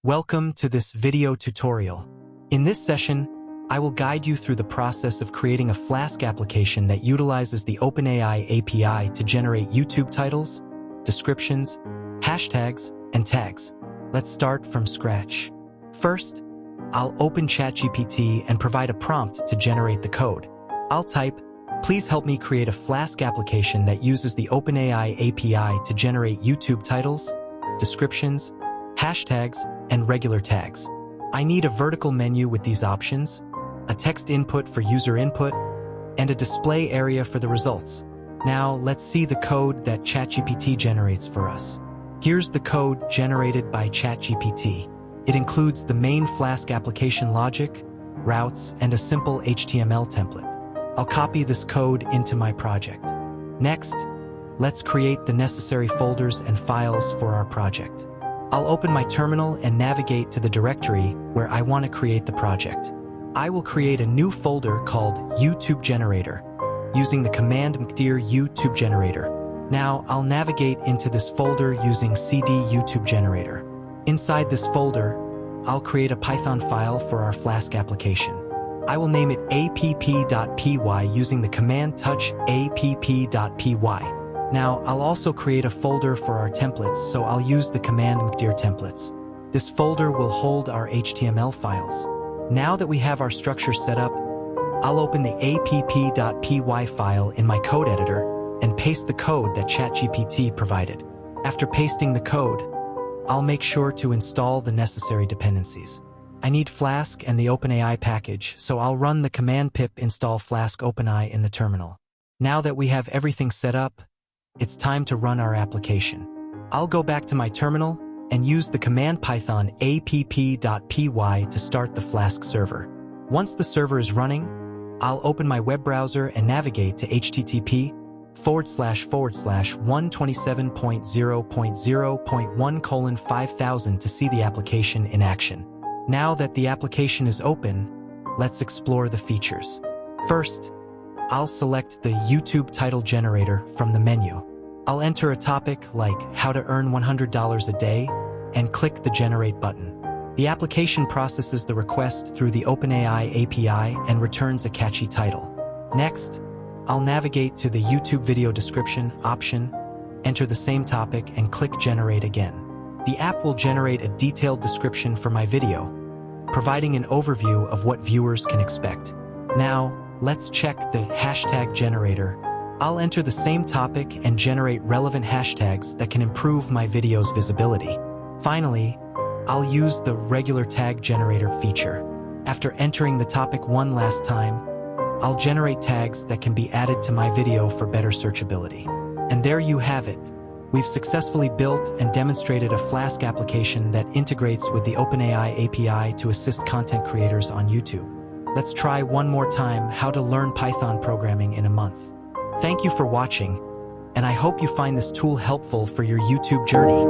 Welcome to this video tutorial. In this session, I will guide you through the process of creating a Flask application that utilizes the OpenAI API to generate YouTube titles, descriptions, hashtags, and tags. Let's start from scratch. First, I'll open ChatGPT and provide a prompt to generate the code. I'll type, "Please help me create a Flask application that uses the OpenAI API to generate YouTube titles, descriptions, hashtags, and regular tags." I need a vertical menu with these options, a text input for user input, and a display area for the results. Now, let's see the code that ChatGPT generates for us. Here's the code generated by ChatGPT. It includes the main Flask application logic, routes, and a simple HTML template. I'll copy this code into my project. Next, let's create the necessary folders and files for our project. I'll open my terminal and navigate to the directory where I want to create the project. I will create a new folder called YouTube Generator using the command mkdir YouTube Generator. Now, I'll navigate into this folder using cd YouTube Generator. Inside this folder, I'll create a Python file for our Flask application. I will name it app.py using the command touch app.py. Now, I'll also create a folder for our templates, so I'll use the command mkdir templates. This folder will hold our HTML files. Now that we have our structure set up, I'll open the app.py file in my code editor and paste the code that ChatGPT provided. After pasting the code, I'll make sure to install the necessary dependencies. I need Flask and the OpenAI package, so I'll run the command pip install Flask OpenAI in the terminal. Now that we have everything set up, it's time to run our application. I'll go back to my terminal and use the command python app.py to start the Flask server. Once the server is running, I'll open my web browser and navigate to http://127.0.0.1:5000 to see the application in action. Now that the application is open, let's explore the features. First, I'll select the YouTube title generator from the menu. I'll enter a topic like how to earn $100 a day and click the generate button. The application processes the request through the OpenAI API and returns a catchy title. Next, I'll navigate to the YouTube video description option, enter the same topic, and click generate again. The app will generate a detailed description for my video, providing an overview of what viewers can expect. Now, let's check the hashtag generator. I'll enter the same topic and generate relevant hashtags that can improve my video's visibility. Finally, I'll use the regular tag generator feature. After entering the topic one last time, I'll generate tags that can be added to my video for better searchability. And there you have it. We've successfully built and demonstrated a Flask application that integrates with the OpenAI API to assist content creators on YouTube. Let's try one more time how to learn Python programming in a month. Thank you for watching, and I hope you find this tool helpful for your YouTube journey.